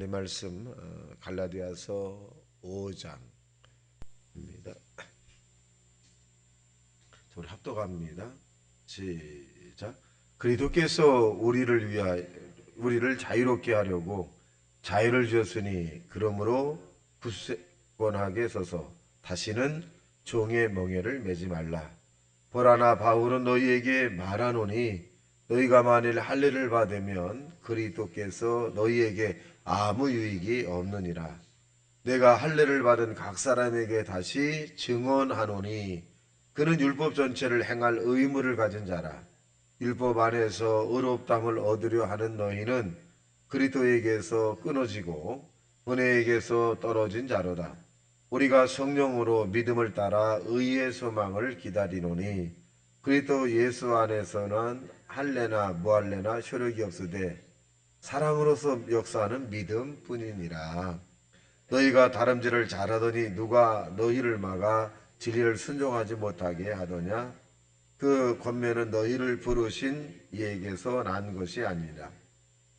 하나님 말씀 갈라디아서 5장입니다. 우리 합독합니다. 시작. 그리스도께서 우리를 자유롭게 하려고 자유를 주었으니 그러므로 굳건하게 서서 다시는 종의 멍에를 매지 말라. 보라, 나 바울은 너희에게 말하노니 너희가 만일 할례를 받으면 그리스도께서 너희에게 아무 유익이 없느니라. 내가 할례를 받은 각 사람에게 다시 증언하노니 그는 율법 전체를 행할 의무를 가진 자라. 율법 안에서 의롭다함을 얻으려 하는 너희는 그리스도에게서 끊어지고 은혜에게서 떨어진 자로다. 우리가 성령으로 믿음을 따라 의의 소망을 기다리노니 그리스도 예수 안에서는 할례나 무할례나 효력이 없으되 사랑으로서 역사하는 믿음 뿐이니라. 너희가 다름질을 잘하더니 누가 너희를 막아 진리를 순종하지 못하게 하더냐? 그 권면은 너희를 부르신 이에게서 난 것이 아니라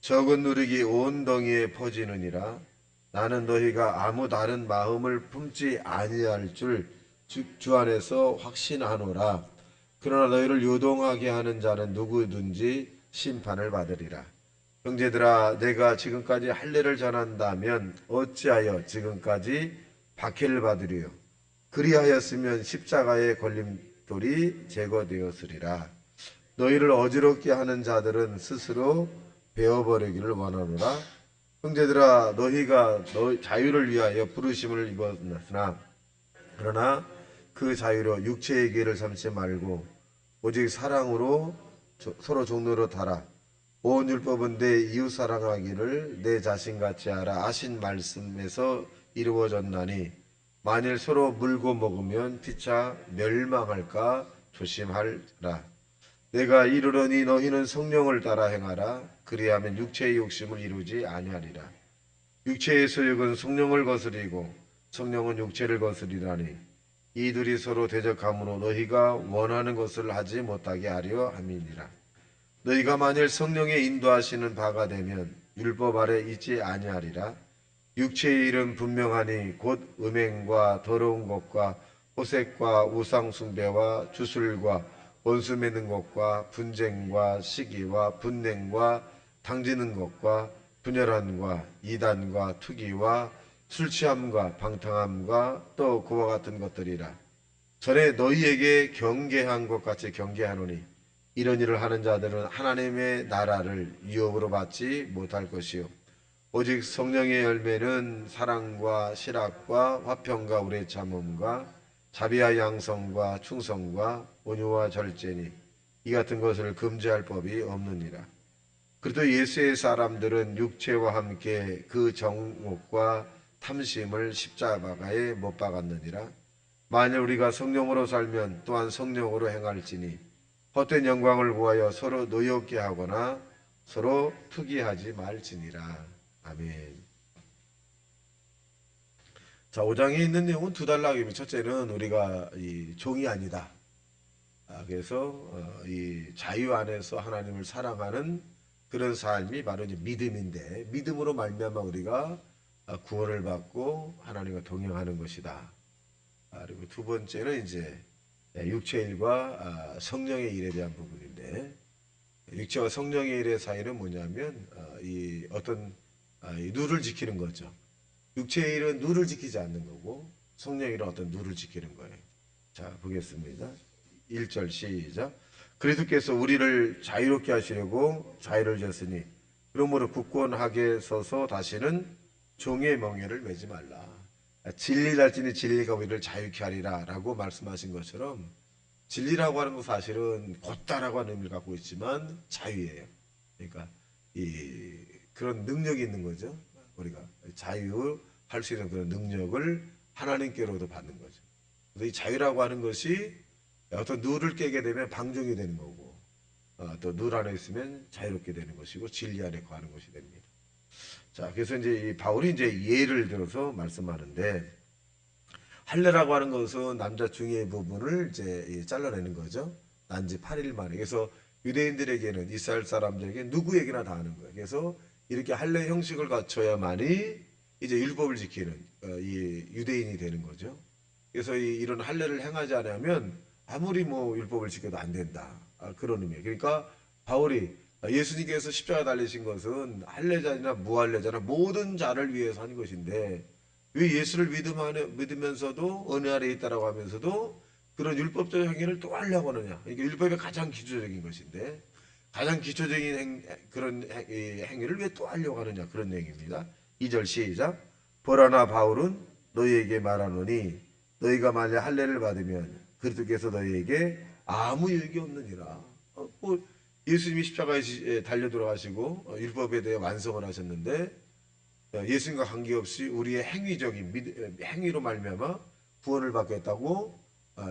적은 누룩이 온 덩이에 퍼지느니라. 나는 너희가 아무 다른 마음을 품지 아니할 줄 주 안에서 확신하노라. 그러나 너희를 요동하게 하는 자는 누구든지 심판을 받으리라. 형제들아, 내가 지금까지 할례를 전한다면 어찌하여 지금까지 박해를 받으리요? 그리하였으면 십자가의 걸림돌이 제거되었으리라. 너희를 어지럽게 하는 자들은 스스로 베어버리기를 원하노라. 형제들아, 너희가 자유를 위하여 부르심을 입었으나 그러나 그 자유로 육체의 기회를 삼지 말고 오직 사랑으로 서로 종로로 달아. 온 율법은 내 이웃 사랑하기를 내 자신같이 하라 하신 말씀에서 이루어졌나니 만일 서로 물고 먹으면 피차 멸망할까 조심하라. 내가 이르러니 너희는 성령을 따라 행하라. 그리하면 육체의 욕심을 이루지 아니하리라. 육체의 소욕은 성령을 거스리고 성령은 육체를 거스리라니 이 둘이 서로 대적함으로 너희가 원하는 것을 하지 못하게 하려 함이니라. 너희가 만일 성령의 인도하시는 바가 되면 율법 아래 있지 아니하리라. 육체의 일은 분명하니 곧 음행과 더러운 것과 호색과 우상 숭배와 주술과 원수 맺는 것과 분쟁과 시기와 분냉과 당지는 것과 분열함과 이단과 투기와 술취함과 방탕함과 또 그와 같은 것들이라. 전에 너희에게 경계한 것 같이 경계하노니 이런 일을 하는 자들은 하나님의 나라를 유업으로 받지 못할 것이요 오직 성령의 열매는 사랑과 실학과 화평과 오래 참음과 자비와 양성과 충성과 온유와 절제니 이 같은 것을 금지할 법이 없느니라. 그래도 예수의 사람들은 육체와 함께 그 정욕과 탐심을 십자가에 못 박았느니라. 만일 우리가 성령으로 살면 또한 성령으로 행할지니 헛된 영광을 구하여 서로 노엽게 하거나 서로 투기하지 말지니라. 아멘. 자, 5장에 있는 내용은 두 단락입니다. 첫째는 우리가 이 종이 아니다. 그래서 이 자유 안에서 하나님을 사랑하는 그런 삶이 바로 이제 믿음인데 믿음으로 말미암아 우리가 구원을 받고 하나님과 동행하는 것이다. 그리고 두 번째는 이제 육체의 일과 성령의 일에 대한 부분인데 육체와 성령의 일의 사이는 뭐냐면 이 어떤 이 룰을 지키는 거죠. 육체의 일은 룰을 지키지 않는 거고 성령의 일은 어떤 룰을 지키는 거예요. 자, 보겠습니다. 1절 시작. 그리스도께서 우리를 자유롭게 하시려고 자유를 줬으니 그러므로 굳건하게 서서 다시는 종의 멍에를 매지 말라. 진리를 알지니 진리가 우리를 자유케 하리라 라고 말씀하신 것처럼 진리라고 하는 건 사실은 곧다라고 하는 의미를 갖고 있지만 자유예요. 그러니까 그런 능력이 있는 거죠. 우리가 자유할 수 있는 그런 능력을 하나님께로도 받는 거죠. 그래서 이 자유라고 하는 것이 어떤 룰을 깨게 되면 방종이 되는 거고 또 룰 안에 있으면 자유롭게 되는 것이고 진리 안에 거하는 것이 됩니다. 자, 그래서 이제 이 바울이 이제 예를 들어서 말씀하는데 할례라고 하는 것은 남자 중의 부분을 이제 잘라내는 거죠. 난지 8일 만에. 그래서 유대인들에게는 이스라엘 사람들에게 누구에게나 다 하는 거예요. 그래서 이렇게 할례 형식을 갖춰야만이 이제 율법을 지키는 이 유대인이 되는 거죠. 그래서 이런 할례를 행하지 않으면 아무리 뭐 율법을 지켜도 안 된다. 그런 의미예요. 그러니까 바울이 예수님께서 십자가 달리신 것은 할례자나 무할례자나 모든 자를 위해서 한 것인데 왜 예수를 믿으면서도 은혜 아래에 있다라고 하면서도 그런 율법적 행위를 또 하려고 하느냐. 이게 율법의 가장 기초적인 것인데 가장 기초적인 그런 행위를 왜 또 하려고 하느냐. 그런 내용입니다. 2절 시작. 보라나 바울은 너희에게 말하노니 너희가 만약 할례를 받으면 그리스도께서 너희에게 아무 유익이 없느니라. 뭐 예수님이 십자가에 달려 돌아가시고 율법에 대해 완성을 하셨는데 예수님과 관계없이 우리의 행위적인 행위로 말미암아 구원을 받겠다고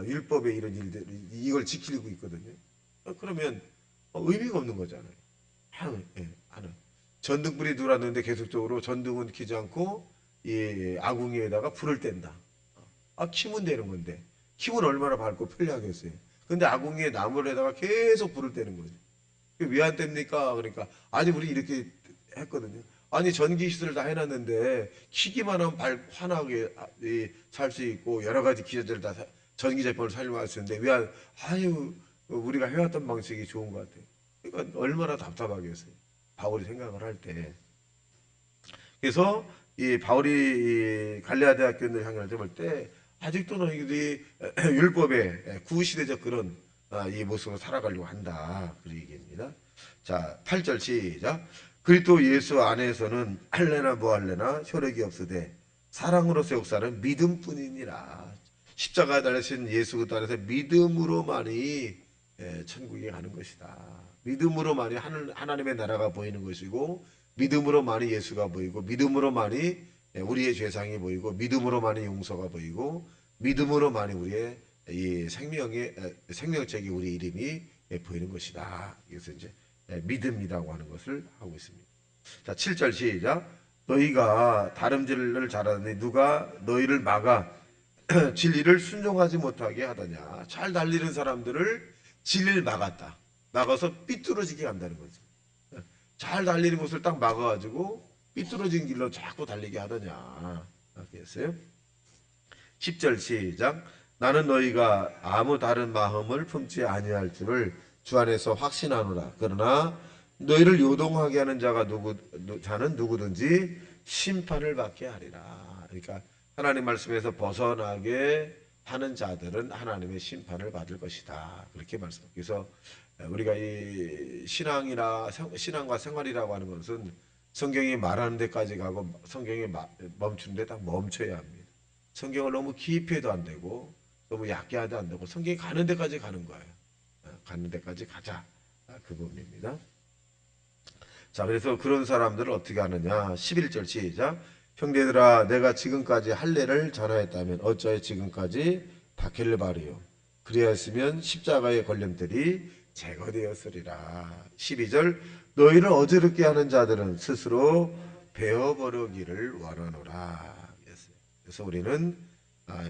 율법의 이런 일들 이걸 지키고 있거든요. 그러면 의미가 없는 거잖아요. 하나 전등불이 들어왔는데 계속적으로 전등은 켜지 않고 이 아궁이에다가 불을 뗀다. 키면 되는 건데 키면 얼마나 밝고 편리하겠어요. 근데 아궁이에 나무에다가 계속 불을 떼는 거죠. 왜 안 뗍니까? 그러니까 아니 우리 이렇게 했거든요. 아니 전기 시설을 다 해놨는데 키기만 하면 환하게 살 수 있고 여러 가지 기저들을 다 전기 제품을 사용할 수 있는데 왜 아유 우리가 해왔던 방식이 좋은 것 같아요. 그러니까 얼마나 답답하겠어요. 바울이 생각을 할 때. 그래서 이 바울이 갈레아 대학교를 향할 때 볼 때 아직도 너희들이 율법의 구시대적 그런 이 모습으로 살아가려고 한다. 그 얘기입니다. 자, 8절 시작. 그리스도 예수 안에서는 할례나 무할례나 혈액이 없으되 사랑으로서 역사는 믿음뿐이니라. 십자가에 달리신 예수 그리스도 안에서 믿음으로만이 천국에 가는 것이다. 믿음으로만이 하나님의 나라가 보이는 것이고 믿음으로만이 예수가 보이고 믿음으로만이 우리의 죄상이 보이고 믿음으로만이 용서가 보이고 믿음으로만이 우리의 이 생명책이 우리 이름이 보이는 것이다. 그래서 이제 믿음이라고 하는 것을 하고 있습니다. 자, 7절 시작. 너희가 다름질을 잘하더니 누가 너희를 막아 진리를 순종하지 못하게 하더냐. 잘 달리는 사람들을 진리를 막았다. 막아서 삐뚤어지게 한다는 거죠. 잘 달리는 것을 딱 막아가지고 삐뚤어진 길로 자꾸 달리게 하더냐. 알겠어요? 10절 시작. 나는 너희가 아무 다른 마음을 품지 아니할 줄을 주 안에서 확신하노라. 그러나 너희를 요동하게 하는 자는 누구든지 심판을 받게 하리라. 그러니까 하나님 말씀에서 벗어나게 하는 자들은 하나님의 심판을 받을 것이다. 그렇게 말씀합니다. 그래서 우리가 이 신앙과 생활이라고 하는 것은 성경이 말하는 데까지 가고 성경이 멈추는 데 딱 멈춰야 합니다. 성경을 너무 깊이 해도 안 되고 너무 얕게 하도 안 되고 성경이 가는 데까지 가는 거예요. 가는 데까지 가자. 그 부분입니다. 자, 그래서 그런 사람들을 어떻게 하느냐. 11절 시작. 형제들아 내가 지금까지 할례를 전하였다면 어찌하여 지금까지 박해를 받으리요. 그리하였으면 십자가의 걸림들이 제거되었으리라. 12절 너희를 어지럽게 하는 자들은 스스로 베어버리기를 원하노라. 그래서 우리는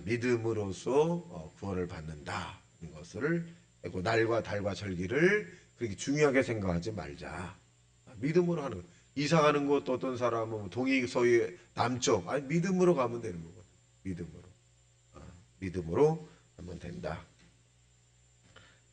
믿음으로써 구원을 받는다. 것을 날과 달과 절기를 그렇게 중요하게 생각하지 말자. 믿음으로 하는 것. 이사 가는 것도 어떤 사람은 동이 서이 남쪽 아니 믿음으로 가면 되는 거거든. 믿음으로 하면 된다.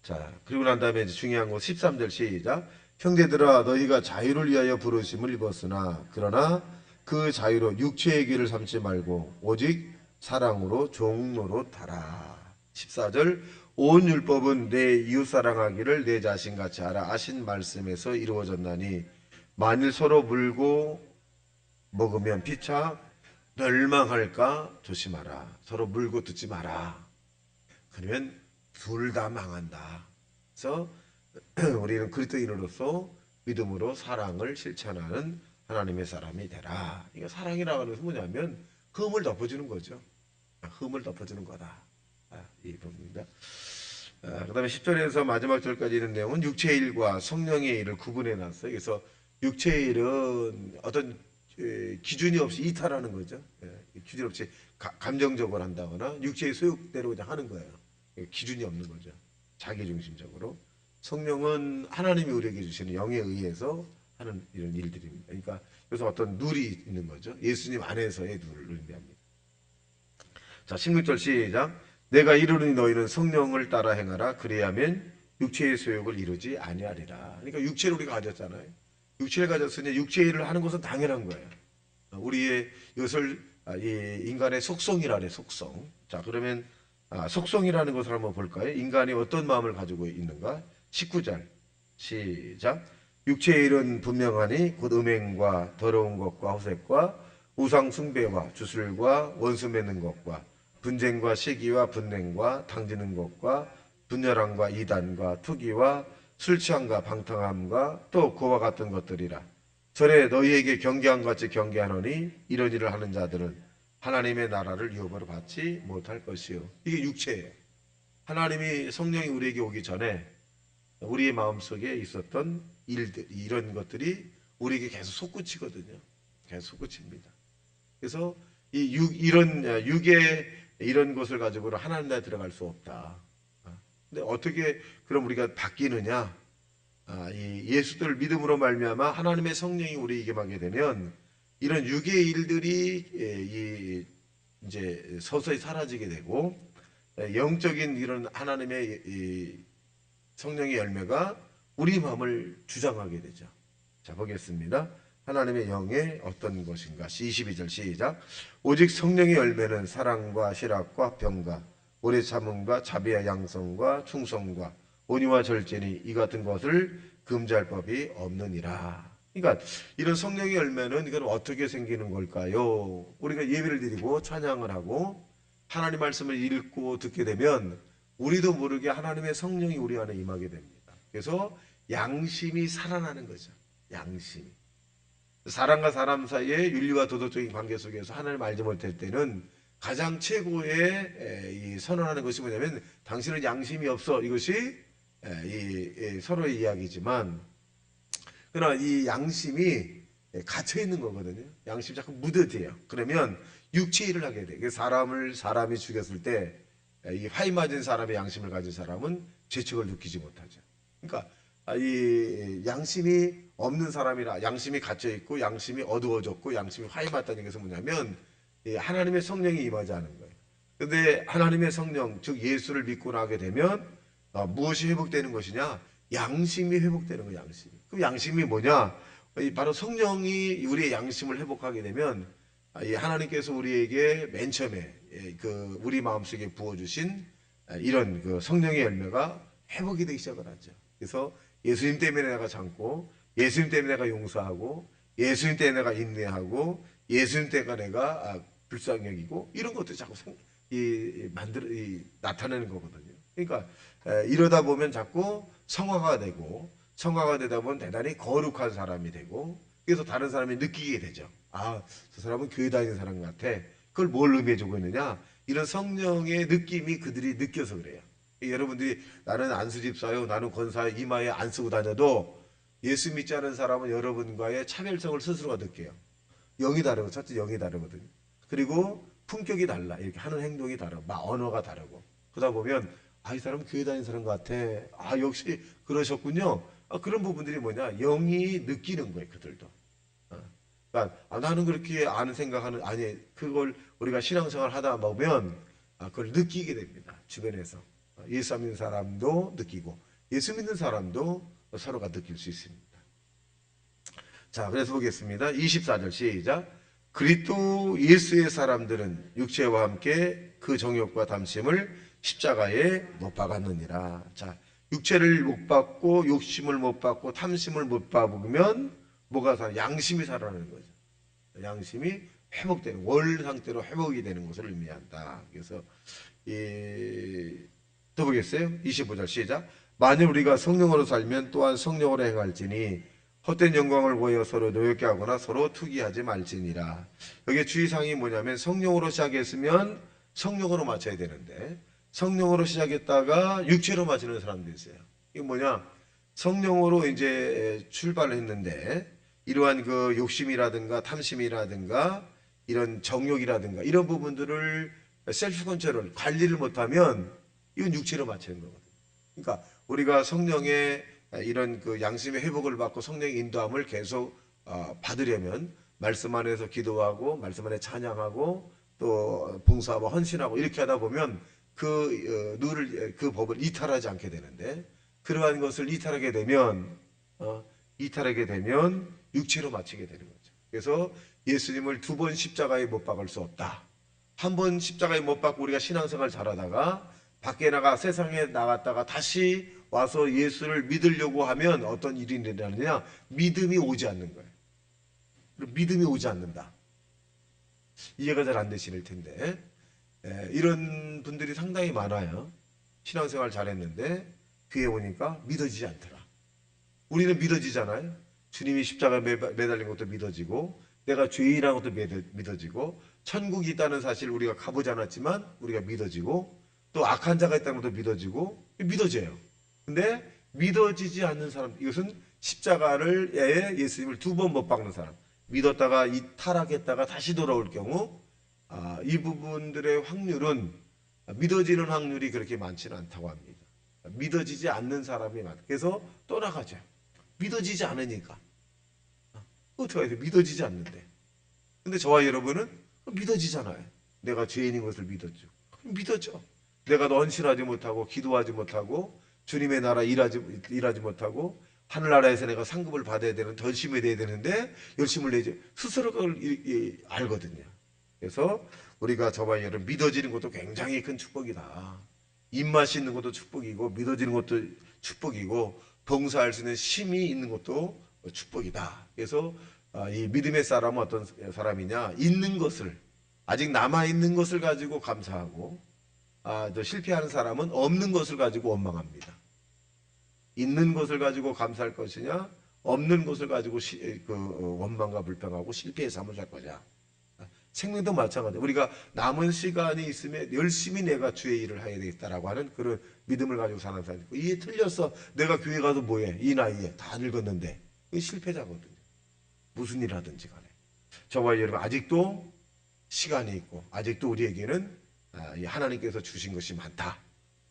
자, 그리고 난 다음에 이제 중요한 거 13절 시작. 형제들아 너희가 자유를 위하여 부르심을 입었으나 그러나 그 자유로 육체의 길을 삼지 말고 오직 사랑으로 종노릇하라. 14절 온 율법은 내 이웃 사랑하기를 내 자신같이 하라 하신 말씀에서 이루어졌나니 만일 서로 물고 먹으면 피차 멸망할까 조심하라. 서로 물고 듣지 마라. 그러면 둘 다 망한다. 그래서 우리는 그리스도인으로서 믿음으로 사랑을 실천하는 하나님의 사람이 되라. 이거 사랑이라고 하는 것은 뭐냐면 흠을 덮어주는 거죠. 흠을 덮어주는 거다. 이 부분입니다. 그 다음에 10절에서 마지막 절까지 있는 내용은 육체의 일과 성령의 일을 구분해 놨어요. 그래서 육체의 일은 어떤 기준이 없이 이탈하는 거죠. 기준 없이 감정적으로 한다거나 육체의 소욕대로 그냥 하는 거예요. 기준이 없는 거죠. 자기중심적으로. 성령은 하나님이 우리에게 주시는 영에 의해서 하는 이런 일들입니다. 그러니까 그래서 어떤 룰이 있는 거죠. 예수님 안에서의 룰을 의미합니다. 자, 16절 시작. 내가 이르노니 너희는 성령을 따라 행하라. 그리하면 육체의 소욕을 이루지 아니하리라. 그러니까 육체를 우리가 가졌잖아요. 육체를 가졌으니 육체의 일을 하는 것은 당연한 거예요. 우리의 이것을 이 인간의 속성이라 그래, 속성. 자, 그러면 속성이라는 것을 한번 볼까요? 인간이 어떤 마음을 가지고 있는가? 19절 시작. 육체의 일은 분명하니 곧 음행과 더러운 것과 호색과 우상 숭배와 주술과 원수 맺는 것과 분쟁과 시기와 분냉과 당지는 것과 분열함과 이단과 투기와 술 취함과 방탕함과 또 그와 같은 것들이라. 전에 너희에게 경계한 것 같이 경계하노니 이런 일을 하는 자들은 하나님의 나라를 유업으로 받지 못할 것이요. 이게 육체예요. 하나님이 성령이 우리에게 오기 전에 우리의 마음속에 있었던 일들, 이런 것들이 우리에게 계속 솟구치거든요. 계속 솟구칩니다. 그래서 이런 육의 이런 것을 가지고는 하나님 나라에 들어갈 수 없다. 근데 어떻게 그럼 우리가 바뀌느냐? 이 예수를 믿음으로 말미암아 하나님의 성령이 우리에게 임하게 되면 이런 육의 일들이 이제 서서히 사라지게 되고 영적인 이런 하나님의 성령의 열매가 우리 마음을 주장하게 되죠. 자, 보겠습니다. 하나님의 영의 어떤 것인가? 22절 시작. 오직 성령의 열매는 사랑과 실학과 병과 오래 참음과 자비와 양성과 충성과 온유와 절제니 이 같은 것을 금지할 법이 없느니라. 그러니까 이런 성령의 열매는 이건 어떻게 생기는 걸까요? 우리가 예배를 드리고 찬양을 하고 하나님 말씀을 읽고 듣게 되면 우리도 모르게 하나님의 성령이 우리 안에 임하게 됩니다. 그래서 양심이 살아나는 거죠. 양심이. 사람과 사람 사이의 윤리와 도덕적인 관계 속에서 하나님을 알지 못할 때는 가장 최고의 선언하는 것이 뭐냐면 당신은 양심이 없어. 이것이 서로의 이야기지만 그러나 이 양심이 갇혀 있는 거거든요. 양심이 자꾸 묻어져요. 그러면 육체 일을 하게 돼. 사람이 죽였을 때 이 화이 맞은 사람의 양심을 가진 사람은 죄책을 느끼지 못하죠. 그러니까 이 양심이 없는 사람이라 양심이 갇혀 있고 양심이 어두워졌고 양심이 화이 맞다는 것은 뭐냐면 하나님의 성령이 임하지 않은 거예요. 그런데 하나님의 성령 즉 예수를 믿고 나게 되면 무엇이 회복되는 것이냐? 양심이 회복되는 거예요. 양심이. 그 양심이 뭐냐? 바로 성령이 우리의 양심을 회복하게 되면 하나님께서 우리에게 맨 처음에 그 우리 마음속에 부어주신 이런 그 성령의 열매가 회복이 되기 시작을 하죠. 그래서 예수님 때문에 내가 참고 예수님 때문에 내가 용서하고 예수님 때문에 내가 인내하고 예수님 때문에 내가 불쌍히 여기고 이런 것들이 자꾸 나타내는 거거든요. 그러니까 이러다 보면 자꾸 성화가 되고 성화가 되다 보면 대단히 거룩한 사람이 되고 그래서 다른 사람이 느끼게 되죠. 아, 저 사람은 교회 다니는 사람 같아. 그걸 뭘 의미해주고 있느냐? 이런 성령의 느낌이 그들이 느껴서 그래요. 여러분들이 나는 안수집사요, 나는 권사요, 이마에 안 쓰고 다녀도 예수 믿지 않은 사람은 여러분과의 차별성을 스스로가 느껴요. 영이 다르고 첫째 영이 다르거든요. 그리고 품격이 달라. 이렇게 하는 행동이 다르고 언어가 다르고 그러다 보면 이 사람은 교회 다니는 사람 같아. 역시 그러셨군요. 그런 부분들이 뭐냐? 영이 느끼는 거예요. 그들도. 그러니까 나는 그렇게 아는 생각하는 아니 그걸 우리가 신앙생활 하다 보면 그걸 느끼게 됩니다. 주변에서 예수 믿는 사람도 느끼고 예수 믿는 사람도 서로가 느낄 수 있습니다. 자, 그래서 보겠습니다. 24절 시작. 그리스도 예수의 사람들은 육체와 함께 그 정욕과 담심을 십자가에 못 박았느니라. 자, 육체를 못 받고 욕심을 못 받고 탐심을 못 받으면 뭐가 양심이 살아나는 거죠. 양심이 회복되는 월 상태로 회복이 되는 것을 의미한다. 그래서 또 보겠어요? 25절 시작. 만일 우리가 성령으로 살면 또한 성령으로 행할지니 헛된 영광을 보여 서로 노엽게 하거나 서로 투기하지 말지니라. 여기 주의사항이 뭐냐면 성령으로 시작했으면 성령으로 마쳐야 되는데 성령으로 시작했다가 육체로 마치는 사람도 있어요. 이게 뭐냐? 성령으로 이제 출발을 했는데 이러한 그 욕심이라든가 탐심이라든가 이런 정욕이라든가 이런 부분들을 셀프 컨트롤 관리를 못하면 이건 육체로 마치는 거거든요. 그러니까 우리가 성령의 이런 그 양심의 회복을 받고 성령의 인도함을 계속 받으려면 말씀 안에서 기도하고 말씀 안에 찬양하고 또 봉사하고 헌신하고 이렇게 하다 보면 그 법을 이탈하지 않게 되는데, 그러한 것을 이탈하게 되면 육체로 마치게 되는 거죠. 그래서 예수님을 2번 십자가에 못 박을 수 없다. 한 번 십자가에 못 박고 우리가 신앙생활 잘하다가 밖에 나가 세상에 나갔다가 다시 와서 예수를 믿으려고 하면 어떤 일이 일어나느냐? 믿음이 오지 않는 거예요. 믿음이 오지 않는다. 이해가 잘 안 되실 텐데, 이런 분들이 상당히 많아요. 신앙생활 잘했는데 교회 오니까 믿어지지 않더라. 우리는 믿어지잖아요. 주님이 십자가에 매달린 것도 믿어지고 내가 죄인이라는 것도 믿어지고 천국이 있다는 사실 우리가 가보지 않았지만 우리가 믿어지고 또 악한 자가 있다는 것도 믿어져요. 근데 믿어지지 않는 사람, 이것은 십자가를 예수님을 2번 못 박는 사람, 믿었다가 타락했다가 다시 돌아올 경우 이 부분들의 확률은 믿어지는 확률이 그렇게 많지는 않다고 합니다. 믿어지지 않는 사람이 많아요. 그래서 떠나가죠. 믿어지지 않으니까. 어떻게 해야 돼? 믿어지지 않는데. 근데 저와 여러분은 믿어지잖아요. 내가 죄인인 것을 믿었죠. 믿었죠. 내가 헌신하지 못하고 기도하지 못하고 주님의 나라 일하지 못하고 하늘나라에서 내가 상급을 받아야 되는, 더 열심히 돼야 되는데 열심을 내지 스스로 그걸 알거든요. 그래서 우리가 저와 여러분 믿어지는 것도 굉장히 큰 축복이다. 입맛이 있는 것도 축복이고 믿어지는 것도 축복이고 봉사할 수 있는 힘이 있는 것도 축복이다. 그래서 이 믿음의 사람은 어떤 사람이냐? 있는 것을, 아직 남아있는 것을 가지고 감사하고, 또 실패하는 사람은 없는 것을 가지고 원망합니다. 있는 것을 가지고 감사할 것이냐, 없는 것을 가지고 원망과 불평하고 실패에 사무할 거냐. 생명도 마찬가지예요. 우리가 남은 시간이 있으면 열심히 내가 주의 일을 해야 되겠다라고 하는 그런 믿음을 가지고 사는 사람이 있고, 이게 틀렸어. 내가 교회 가도 뭐해? 이 나이에 다 늙었는데. 이게 실패자거든요. 무슨 일 하든지 간에. 저와 여러분 아직도 시간이 있고 아직도 우리에게는 하나님께서 주신 것이 많다.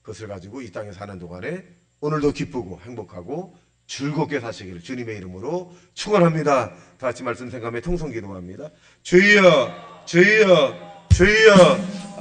그것을 가지고 이 땅에 사는 동안에 오늘도 기쁘고 행복하고 즐겁게 사시기를 주님의 이름으로 축원합니다. 다 같이 말씀 생각하며 통성 기도합니다. 주여 주여 주여